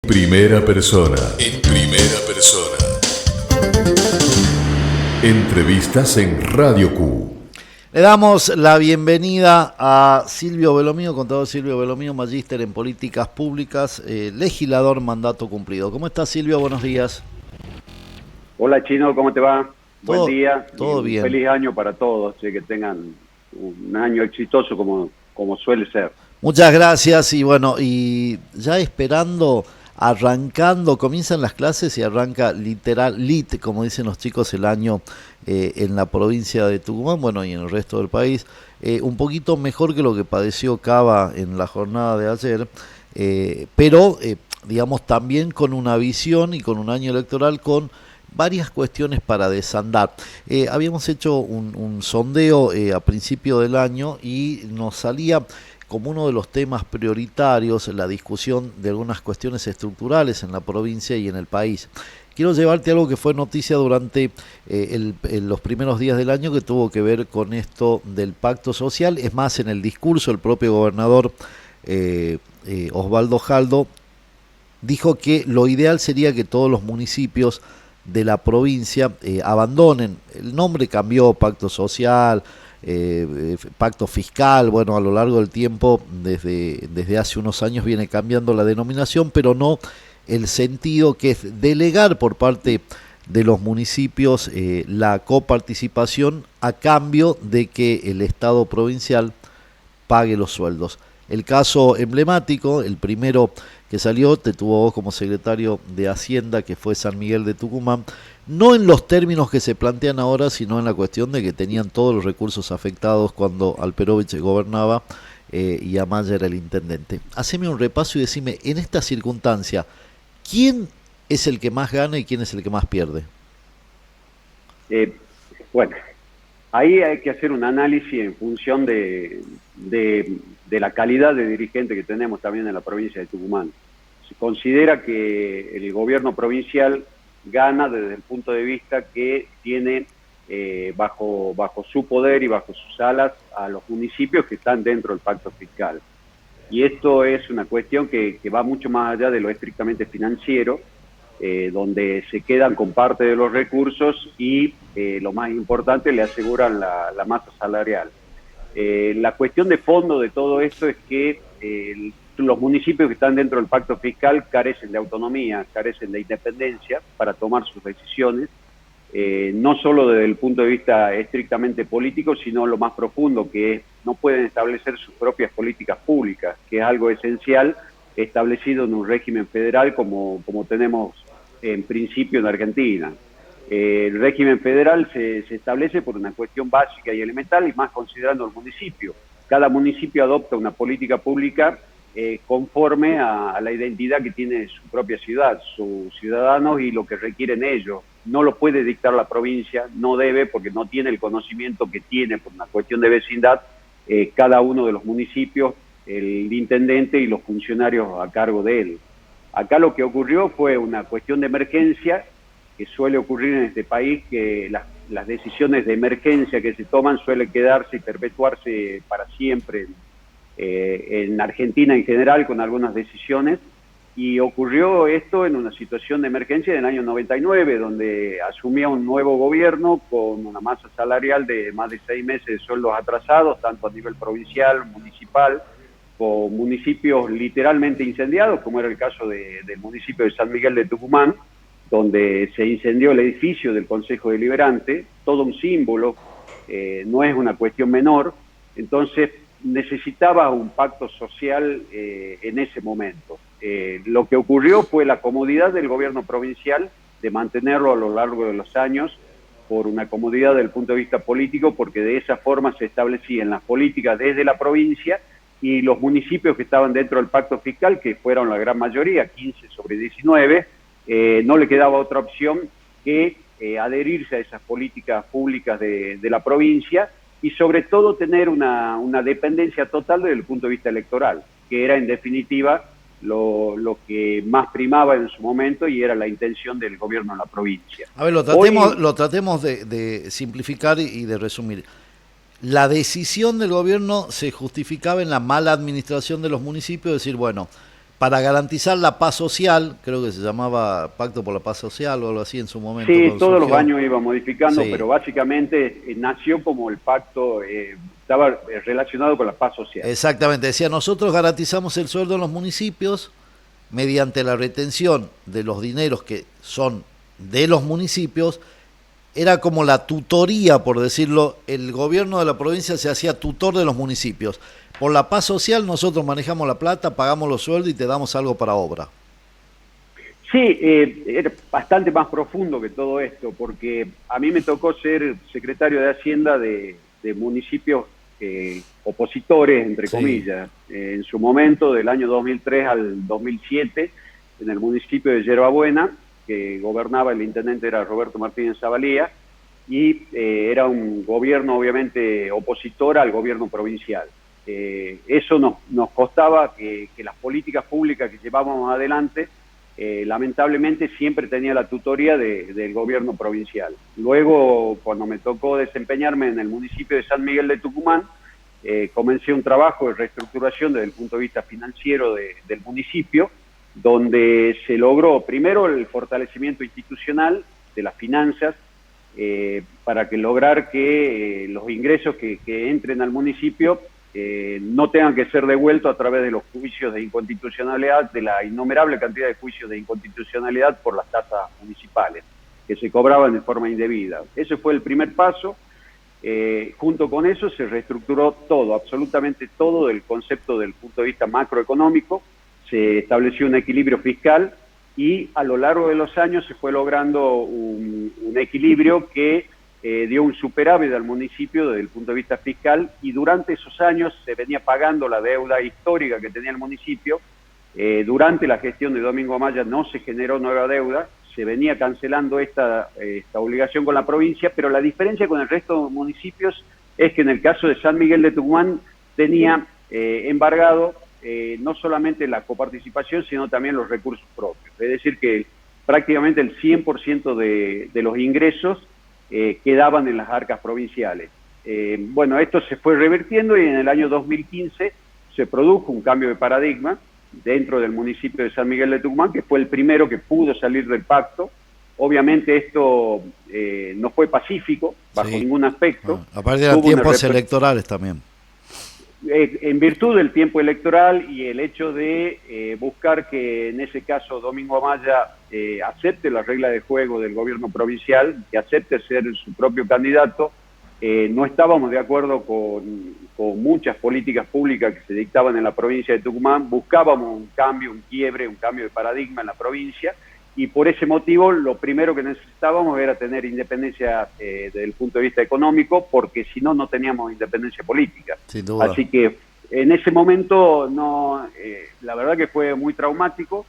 Primera persona. En primera persona. Entrevistas en Radio Q. Le damos la bienvenida a Silvio Belomino, contador Silvio Belomino, magíster en políticas públicas, legislador mandato cumplido. ¿Cómo estás, Silvio? Buenos días. Hola, Chino, ¿cómo te va? Buen día. Todo bien. Feliz año para todos, que tengan un año exitoso como suele ser. Muchas gracias y bueno, y ya esperando, arrancando, comienzan las clases y arranca literal, como dicen los chicos, el año en la provincia de Tucumán, bueno, y en el resto del país, un poquito mejor que lo que padeció Cava en la jornada de ayer, pero digamos también con una visión y con un año electoral con varias cuestiones para desandar. Habíamos hecho un sondeo a principio del año y nos salía como uno de los temas prioritarios la discusión de algunas cuestiones estructurales en la provincia y en el país. Quiero llevarte a algo que fue noticia durante los primeros días del año, que tuvo que ver con esto del pacto social. Es más, en el discurso el propio gobernador Osvaldo Jaldo dijo que lo ideal sería que todos los municipios de la provincia abandonen. El nombre cambió, pacto social, pacto fiscal, bueno, a lo largo del tiempo, desde hace unos años viene cambiando la denominación, pero no el sentido, que es delegar por parte de los municipios la coparticipación a cambio de que el Estado provincial pague los sueldos. El caso emblemático, el primero que salió, te tuvo vos como secretario de Hacienda, que fue San Miguel de Tucumán, no en los términos que se plantean ahora, sino en la cuestión de que tenían todos los recursos afectados cuando Alperovich gobernaba y Amaya era el intendente. Haceme un repaso y decime, en esta circunstancia, ¿quién es el que más gana y quién es el que más pierde? Bueno, ahí hay que hacer un análisis en función de la calidad de dirigente que tenemos también en la provincia de Tucumán. Se considera que el gobierno provincial gana desde el punto de vista que tiene bajo su poder y bajo sus alas a los municipios que están dentro del pacto fiscal. Y esto es una cuestión que va mucho más allá de lo estrictamente financiero, donde se quedan con parte de los recursos y lo más importante, le aseguran la masa salarial. La cuestión de fondo de todo esto es que los municipios que están dentro del pacto fiscal carecen de autonomía, carecen de independencia para tomar sus decisiones, no solo desde el punto de vista estrictamente político, sino lo más profundo, que es no pueden establecer sus propias políticas públicas, que es algo esencial establecido en un régimen federal como tenemos en principio en Argentina. El régimen federal se establece por una cuestión básica y elemental, y más considerando el municipio. Cada municipio adopta una política pública conforme a la identidad que tiene su propia ciudad, sus ciudadanos y lo que requieren ellos. No lo puede dictar la provincia, no debe, porque no tiene el conocimiento que tiene por una cuestión de vecindad cada uno de los municipios, el intendente y los funcionarios a cargo de él. Acá lo que ocurrió fue una cuestión de emergencia, que suele ocurrir en este país, que las decisiones de emergencia que se toman suelen quedarse y perpetuarse para siempre en Argentina en general, con algunas decisiones, y ocurrió esto en una situación de emergencia del año 99, donde asumía un nuevo gobierno con una masa salarial de más de 6 meses de sueldos atrasados, tanto a nivel provincial, municipal, con municipios literalmente incendiados, como era el caso del municipio de San Miguel de Tucumán, donde se incendió el edificio del Consejo Deliberante, todo un símbolo, no es una cuestión menor. Entonces necesitaba un pacto social en ese momento. Lo que ocurrió fue la comodidad del gobierno provincial de mantenerlo a lo largo de los años, por una comodidad desde el punto de vista político, porque de esa forma se establecían las políticas desde la provincia, y los municipios que estaban dentro del pacto fiscal, que fueron la gran mayoría, 15 sobre 19, no le quedaba otra opción que adherirse a esas políticas públicas de la provincia, y sobre todo tener una dependencia total desde el punto de vista electoral, que era en definitiva lo que más primaba en su momento, y era la intención del gobierno en la provincia. A ver, lo tratemos de simplificar y de resumir. La decisión del gobierno se justificaba en la mala administración de los municipios, decir, bueno, para garantizar la paz social, creo que se llamaba Pacto por la Paz Social o algo así en su momento. Sí, todos surgió. los años iba modificando, Sí. pero básicamente nació como el pacto, estaba relacionado con la paz social. Exactamente, decía, nosotros garantizamos el sueldo en los municipios mediante la retención de los dineros que son de los municipios. Era como la tutoría, por decirlo, el gobierno de la provincia se hacía tutor de los municipios. Por la paz social nosotros manejamos la plata, pagamos los sueldos y te damos algo para obra. Sí, era bastante más profundo que todo esto, porque a mí me tocó ser secretario de Hacienda de municipios opositores, entre Sí. comillas, en su momento, del año 2003 al 2007, en el municipio de Yerbabuena, que gobernaba el intendente era Roberto Martínez Zavalía, y era un gobierno obviamente opositor al gobierno provincial. Eso nos costaba que las políticas públicas que llevábamos adelante, lamentablemente siempre tenía la tutoría del gobierno provincial. Luego, cuando me tocó desempeñarme en el municipio de San Miguel de Tucumán, comencé un trabajo de reestructuración desde el punto de vista financiero del municipio, donde se logró primero el fortalecimiento institucional de las finanzas, para que lograr que los ingresos que entren al municipio no tengan que ser devueltos a través de los juicios de inconstitucionalidad, de la innumerable cantidad de juicios de inconstitucionalidad por las tasas municipales, que se cobraban de forma indebida. Ese fue el primer paso. Junto con eso se reestructuró todo, absolutamente todo, del concepto del punto de vista macroeconómico. Se estableció un equilibrio fiscal y a lo largo de los años se fue logrando un equilibrio que dio un superávit al municipio desde el punto de vista fiscal, y durante esos años se venía pagando la deuda histórica que tenía el municipio. Durante la gestión de Domingo Amaya no se generó nueva deuda, se venía cancelando esta obligación con la provincia, pero la diferencia con el resto de los municipios es que en el caso de San Miguel de Tucumán tenía embargado no solamente la coparticipación, sino también los recursos propios. Es decir, que prácticamente el 100% de los ingresos quedaban en las arcas provinciales. Bueno, esto se fue revirtiendo y en el año 2015 se produjo un cambio de paradigma dentro del municipio de San Miguel de Tucumán, que fue el primero que pudo salir del pacto. Obviamente esto no fue pacífico, bajo Sí. ningún aspecto. Aparte eran tiempos electorales también. En virtud del tiempo electoral y el hecho de buscar que en ese caso Domingo Amaya acepte la regla de juego del gobierno provincial, que acepte ser su propio candidato, no estábamos de acuerdo con muchas políticas públicas que se dictaban en la provincia de Tucumán. Buscábamos un cambio, un quiebre, un cambio de paradigma en la provincia, y por ese motivo lo primero que necesitábamos era tener independencia desde el punto de vista económico, porque si no, no teníamos independencia política. Sin duda. Así que en ese momento la verdad que fue muy traumático,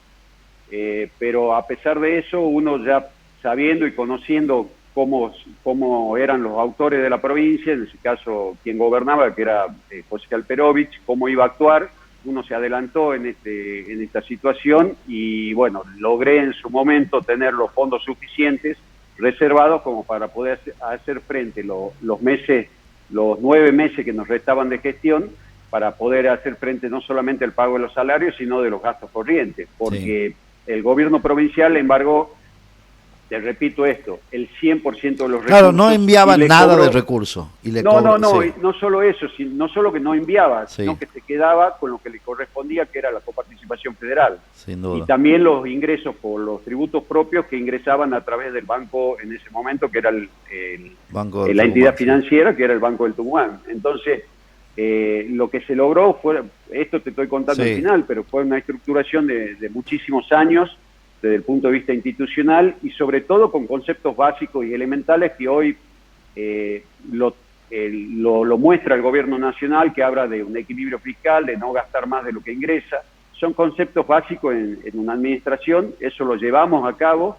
pero a pesar de eso, uno ya sabiendo y conociendo cómo eran los autores de la provincia, en ese caso quien gobernaba, que era José Alperovich, cómo iba a actuar, uno se adelantó en esta situación y bueno, logré en su momento tener los fondos suficientes reservados como para poder hacer frente los 9 meses que nos restaban de gestión, para poder hacer frente no solamente al pago de los salarios, sino de los gastos corrientes, porque el gobierno provincial embargó, te repito esto, el 100% de los recursos. Claro, no enviaban nada de recursos. No solo eso, no solo que no enviaba, Sí. sino que se quedaba con lo que le correspondía, que era la coparticipación federal. Sin duda. Y también los ingresos por los tributos propios que ingresaban a través del banco en ese momento, que era Banco del la entidad Tucumán, financiera, que era el Banco del Tucumán. Entonces, lo que se logró fue, esto te estoy contando Sí. al final, pero fue una estructuración de muchísimos años desde el punto de vista institucional, y sobre todo con conceptos básicos y elementales que hoy lo muestra el gobierno nacional, que habla de un equilibrio fiscal, de no gastar más de lo que ingresa. Son conceptos básicos en una administración, eso lo llevamos a cabo,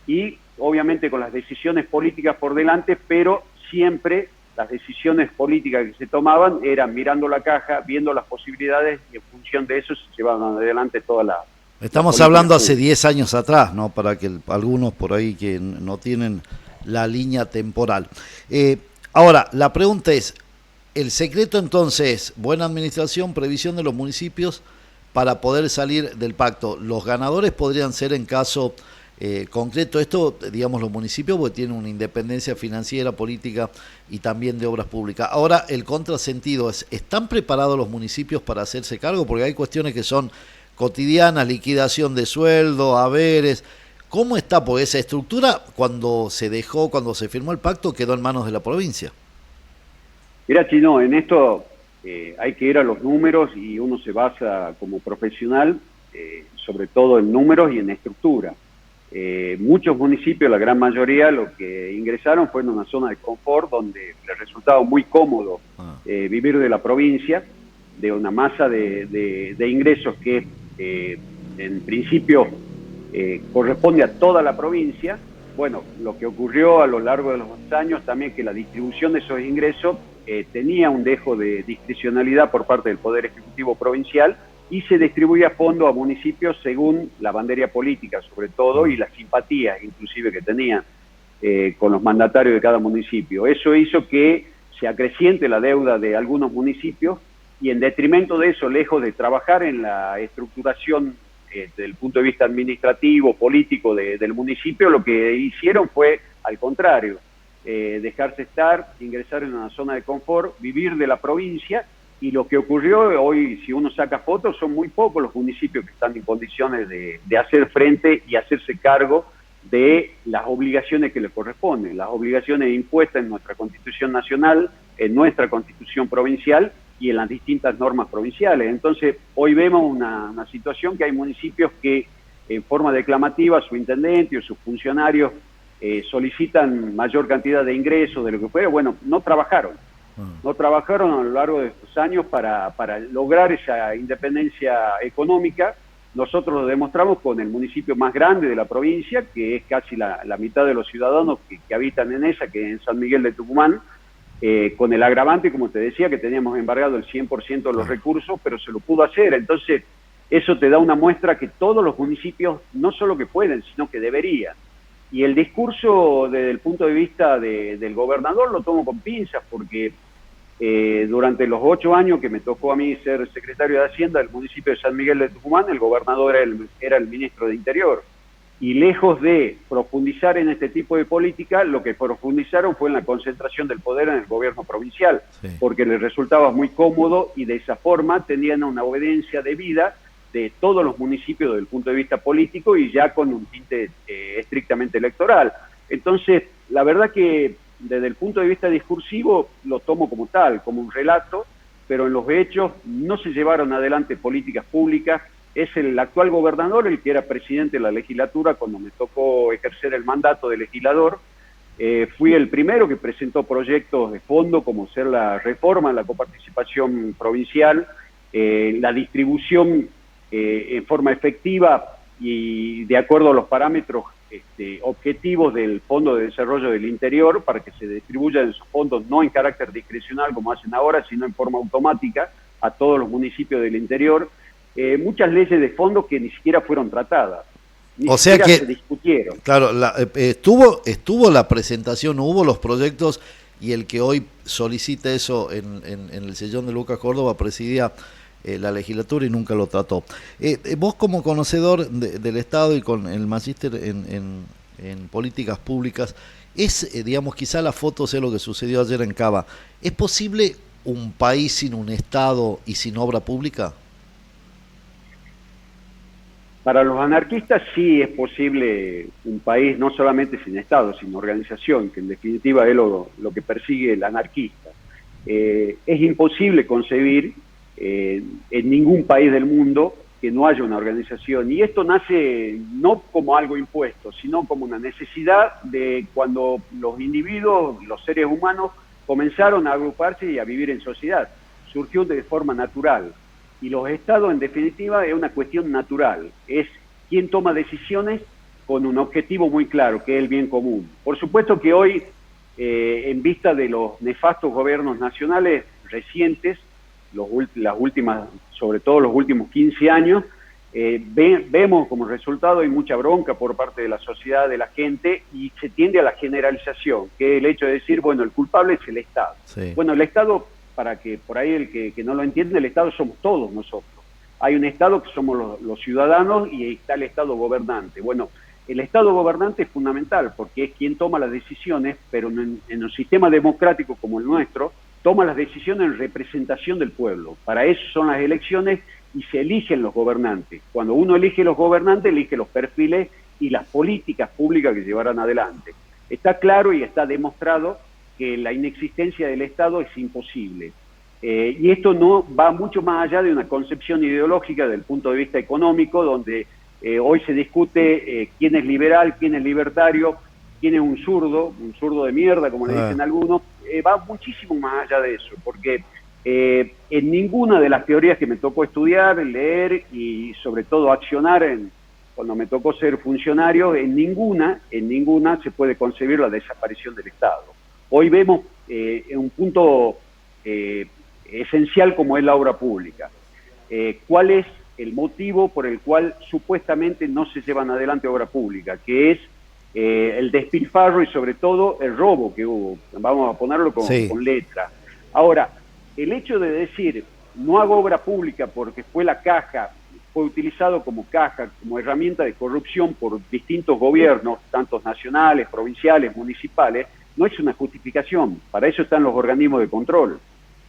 y obviamente con las decisiones políticas por delante, pero siempre las decisiones políticas que se tomaban eran mirando la caja, viendo las posibilidades, y en función de eso se llevaban adelante toda la... Estamos hablando hace 10 años atrás, ¿no? Para que algunos por ahí que no tienen la línea temporal. Ahora, la pregunta es, el secreto entonces, buena administración, previsión de los municipios, para poder salir del pacto. Los ganadores podrían ser en caso concreto, esto, digamos, los municipios, porque tienen una independencia financiera, política y también de obras públicas. Ahora, el contrasentido es, ¿están preparados los municipios para hacerse cargo? Porque hay cuestiones que son cotidianas, liquidación de sueldo, haberes. ¿Cómo está? Porque esa estructura, cuando se firmó el pacto, quedó en manos de la provincia. Mira, Chino, en esto hay que ir a los números y uno se basa como profesional, sobre todo en números y en estructura. Muchos municipios, la gran mayoría, lo que ingresaron fue en una zona de confort donde les resultaba muy cómodo vivir de la provincia, de una masa de ingresos que en principio corresponde a toda la provincia. Bueno, lo que ocurrió a lo largo de los años también, que la distribución de esos ingresos tenía un dejo de discrecionalidad por parte del Poder Ejecutivo Provincial y se distribuía fondos a municipios según la bandería política, sobre todo, y las simpatías inclusive que tenían con los mandatarios de cada municipio. Eso hizo que se acreciente la deuda de algunos municipios y en detrimento de eso, lejos de trabajar en la estructuración desde el punto de vista administrativo, político del municipio, lo que hicieron fue, al contrario, dejarse estar, ingresar en una zona de confort, vivir de la provincia, y lo que ocurrió hoy, si uno saca fotos, son muy pocos los municipios que están en condiciones de hacer frente y hacerse cargo de las obligaciones que les corresponden, las obligaciones impuestas en nuestra Constitución Nacional, en nuestra Constitución Provincial y en las distintas normas provinciales. Entonces, hoy vemos una situación que hay municipios que en forma declamativa su intendente o sus funcionarios solicitan mayor cantidad de ingresos de lo que fue. Bueno, no trabajaron a lo largo de estos años para lograr esa independencia económica. Nosotros lo demostramos con el municipio más grande de la provincia, que es casi la mitad de los ciudadanos que habitan en esa, que es en San Miguel de Tucumán, con el agravante, como te decía, que teníamos embargado el 100% de los recursos, pero se lo pudo hacer. Entonces, eso te da una muestra que todos los municipios no solo que pueden, sino que deberían. Y el discurso desde el punto de vista del gobernador lo tomo con pinzas, porque durante los 8 años que me tocó a mí ser secretario de Hacienda del municipio de San Miguel de Tucumán, el gobernador era el ministro de Interior. Y lejos de profundizar en este tipo de política, lo que profundizaron fue en la concentración del poder en el gobierno provincial, porque les resultaba muy cómodo y de esa forma tenían una obediencia debida de todos los municipios desde el punto de vista político y ya con un tinte estrictamente electoral. Entonces, la verdad que desde el punto de vista discursivo lo tomo como tal, como un relato, pero en los hechos no se llevaron adelante políticas públicas. Es el actual gobernador el que era presidente de la legislatura cuando me tocó ejercer el mandato de legislador. Fui el primero que presentó proyectos de fondo como ser la reforma de la coparticipación provincial, la distribución en forma efectiva y de acuerdo a los parámetros objetivos del Fondo de Desarrollo del Interior, para que se distribuyan esos fondos no en carácter discrecional como hacen ahora, sino en forma automática a todos los municipios del interior. Muchas leyes de fondo que ni siquiera fueron tratadas, ni siquiera se discutieron. Claro, estuvo la presentación, hubo los proyectos, y el que hoy solicita eso en el sillón de Lucas Córdoba presidía la legislatura y nunca lo trató. Vos como conocedor del Estado y con el magíster en políticas públicas, digamos, quizá la foto sea lo que sucedió ayer en Cava. ¿Es posible un país sin un Estado y sin obra pública? Para los anarquistas sí es posible un país no solamente sin Estado, sino organización, que en definitiva es lo que persigue el anarquista. Es imposible concebir en ningún país del mundo que no haya una organización, y esto nace no como algo impuesto, sino como una necesidad de cuando los individuos, los seres humanos, comenzaron a agruparse y a vivir en sociedad. Surgió de forma natural, y los estados en definitiva es una cuestión natural, es quien toma decisiones con un objetivo muy claro, que es el bien común. Por supuesto que hoy, en vista de los nefastos gobiernos nacionales recientes, las últimas, sobre todo los últimos 15 años, vemos como resultado hay mucha bronca por parte de la sociedad, de la gente, y se tiende a la generalización, que es el hecho de decir, bueno, el culpable es el Estado. Sí. Bueno, el Estado, para que por ahí el que no lo entiende, el Estado somos todos nosotros. Hay un Estado que somos los ciudadanos y está el Estado gobernante. Bueno, el Estado gobernante es fundamental porque es quien toma las decisiones, pero en un sistema democrático como el nuestro, toma las decisiones en representación del pueblo. Para eso son las elecciones y se eligen los gobernantes. Cuando uno elige los gobernantes, elige los perfiles y las políticas públicas que llevarán adelante. Está claro y está demostrado que la inexistencia del Estado es imposible. Y esto no va mucho más allá de una concepción ideológica desde el punto de vista económico, donde hoy se discute quién es liberal, quién es libertario, quién es un zurdo de mierda, como le dicen algunos. Va muchísimo más allá de eso, porque en ninguna de las teorías que me tocó estudiar, leer y sobre todo accionar cuando me tocó ser funcionario, en ninguna se puede concebir la desaparición del Estado. Hoy vemos un punto esencial como es la obra pública. ¿Cuál es el motivo por el cual supuestamente no se llevan adelante obra pública? Que es el despilfarro y sobre todo el robo que hubo. Vamos a ponerlo con letra. Ahora, el hecho de decir no hago obra pública porque fue utilizado como caja, como herramienta de corrupción por distintos gobiernos, tanto nacionales, provinciales, municipales, no es una justificación. Para eso están los organismos de control.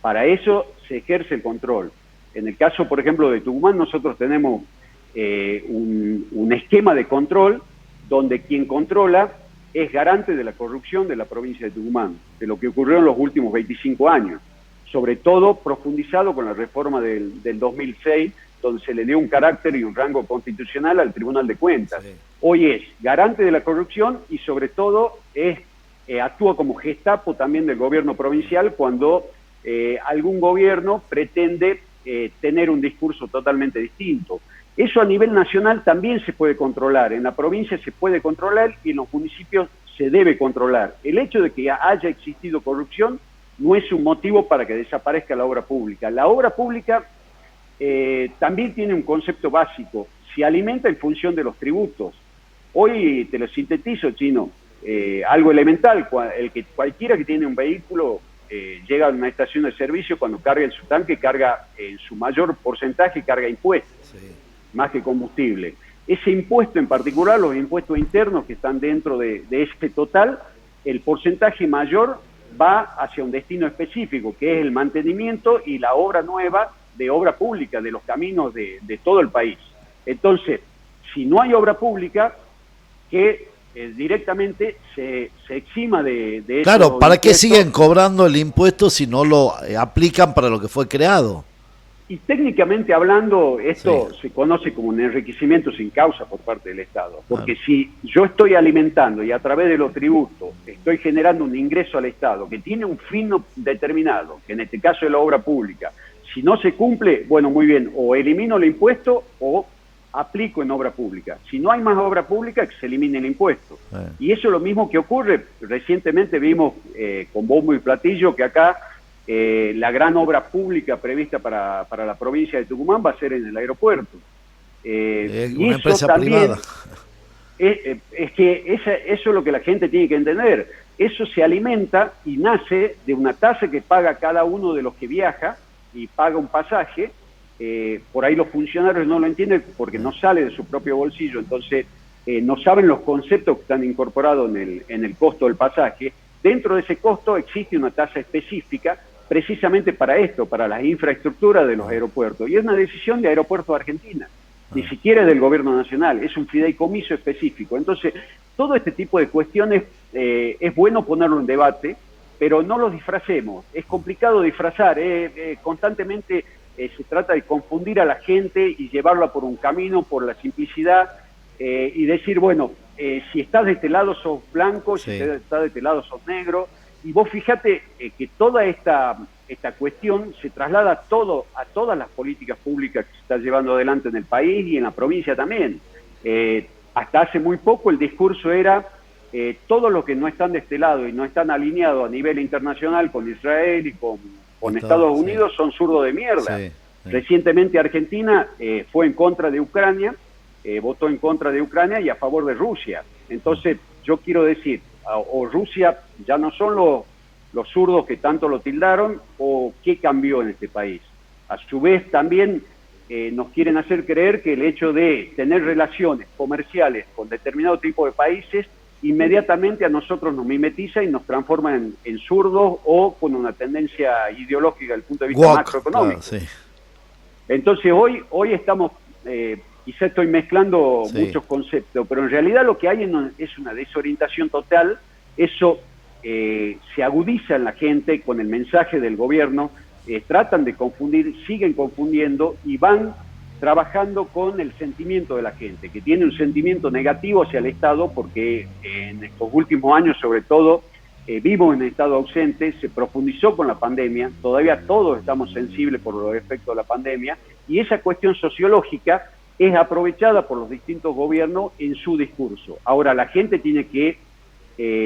Para eso se ejerce el control. En el caso, por ejemplo, de Tucumán, nosotros tenemos un esquema de control donde quien controla es garante de la corrupción de la provincia de Tucumán, de lo que ocurrió en los últimos 25 años, sobre todo profundizado con la reforma del 2006, donde se le dio un carácter y un rango constitucional al Tribunal de Cuentas. Sí. Hoy es garante de la corrupción y sobre todo actúa como gestapo también del gobierno provincial cuando algún gobierno pretende tener un discurso totalmente distinto. Eso a nivel nacional también se puede controlar, en la provincia se puede controlar y en los municipios se debe controlar. El hecho de que haya existido corrupción no es un motivo para que desaparezca la obra pública. La obra pública también tiene un concepto básico, se alimenta en función de los tributos. Hoy te lo sintetizo, Chino, algo elemental, cualquiera que tiene un vehículo llega a una estación de servicio, cuando carga en su tanque, carga en su mayor porcentaje, carga impuestos, más que combustible. Ese impuesto en particular, los impuestos internos que están dentro de este total, el porcentaje mayor va hacia un destino específico, que es el mantenimiento y la obra nueva de obra pública, de los caminos de todo el país. Entonces, si no hay obra pública, que directamente se exima de eso. Claro, ¿para qué siguen cobrando el impuesto si no lo aplican para lo que fue creado? Y técnicamente hablando, esto se conoce como un enriquecimiento sin causa por parte del Estado. Porque si yo estoy alimentando y a través de los tributos estoy generando un ingreso al Estado que tiene un fin determinado, que en este caso es la obra pública, si no se cumple, bueno, muy bien, o elimino el impuesto o aplico en obra pública. Si no hay más obra pública, que se elimine el impuesto. Y eso es lo mismo que ocurre. Recientemente vimos con bombo y platillo que acá la gran obra pública prevista para la provincia de Tucumán va a ser en el aeropuerto. Y una empresa privada. Es que eso es lo que la gente tiene que entender. Eso se alimenta y nace de una tasa que paga cada uno de los que viaja y paga un pasaje. Por ahí los funcionarios no lo entienden porque no sale de su propio bolsillo, entonces no saben los conceptos que están incorporados en el costo del pasaje. Dentro de ese costo existe una tasa específica precisamente para esto, para las infraestructuras de los aeropuertos, y es una decisión de Aeropuertos Argentina, ni siquiera es del gobierno nacional, es un fideicomiso específico. Entonces, todo este tipo de cuestiones es bueno ponerlo en debate, pero no los disfracemos. Es complicado disfrazar, constantemente se trata de confundir a la gente y llevarla por un camino, por la simplicidad, y decir, bueno, si estás de este lado sos blanco, si estás de este lado sos negro. Y vos fíjate que toda esta cuestión se traslada a todas las políticas públicas que se están llevando adelante en el país y en la provincia también. Hasta hace muy poco el discurso era todos los que no están de este lado y no están alineados a nivel internacional con Israel y con Estados Unidos son zurdos de mierda. Recientemente Argentina fue en contra de Ucrania, votó en contra de Ucrania y a favor de Rusia. Entonces yo quiero decir, o Rusia ya no son los zurdos que tanto lo tildaron, o qué cambió en este país. A su vez también nos quieren hacer creer que el hecho de tener relaciones comerciales con determinado tipo de países inmediatamente a nosotros nos mimetiza y nos transforma en zurdos o con una tendencia ideológica desde el punto de vista macroeconómico. Claro, sí. Entonces hoy estamos, quizá estoy mezclando muchos conceptos, pero en realidad lo que hay es una desorientación total. Eso se agudiza en la gente con el mensaje del gobierno, tratan de confundir, siguen confundiendo y van trabajando con el sentimiento de la gente, que tiene un sentimiento negativo hacia el Estado, porque en estos últimos años, sobre todo, vimos en estado ausente, se profundizó con la pandemia, todavía todos estamos sensibles por los efectos de la pandemia, y esa cuestión sociológica es aprovechada por los distintos gobiernos en su discurso. Ahora, la gente tiene que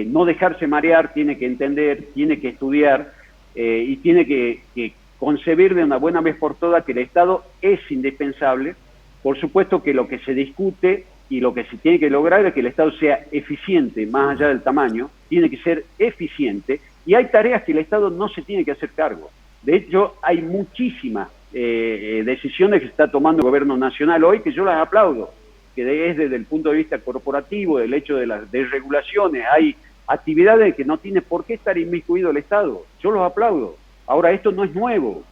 no dejarse marear, tiene que entender, tiene que estudiar, y tiene que concebir de una buena vez por todas que el Estado es indispensable. Por supuesto que lo que se discute y lo que se tiene que lograr es que el Estado sea eficiente, más allá del tamaño, tiene que ser eficiente, y hay tareas que el Estado no se tiene que hacer cargo. De hecho, hay muchísimas decisiones que se está tomando el gobierno nacional hoy que yo las aplaudo, que es desde el punto de vista corporativo, del hecho de las desregulaciones, hay actividades que no tiene por qué estar inmiscuido el Estado. Yo los aplaudo. Ahora, esto no es nuevo,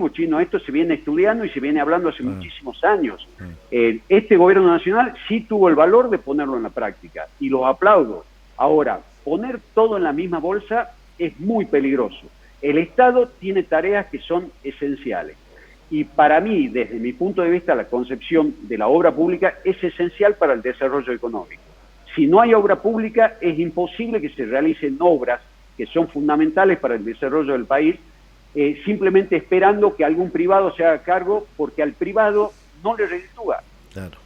Chino, esto se viene estudiando y se viene hablando hace muchísimos años. Este gobierno nacional sí tuvo el valor de ponerlo en la práctica, y los aplaudo. Ahora, poner todo en la misma bolsa es muy peligroso. El Estado tiene tareas que son esenciales. Y para mí, desde mi punto de vista, la concepción de la obra pública es esencial para el desarrollo económico. Si no hay obra pública, es imposible que se realicen obras que son fundamentales para el desarrollo del país, simplemente esperando que algún privado se haga cargo, porque al privado no le reditúa. Claro.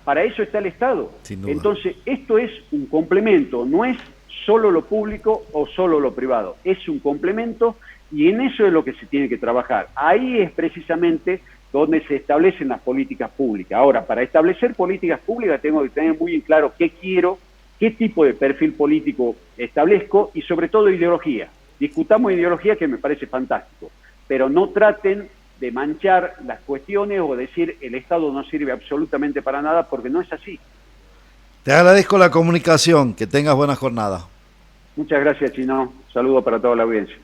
Para eso está el Estado. Entonces, esto es un complemento, no es solo lo público o solo lo privado, es un complemento, y en eso es lo que se tiene que trabajar. Ahí es precisamente donde se establecen las políticas públicas. Ahora, para establecer políticas públicas tengo que tener muy en claro qué quiero, qué tipo de perfil político establezco, y sobre todo ideología. Discutamos ideología, que me parece fantástico, pero no traten de manchar las cuestiones o decir el Estado no sirve absolutamente para nada, porque no es así. Te agradezco la comunicación, que tengas buena jornada. Muchas gracias, Chino. Saludos para toda la audiencia.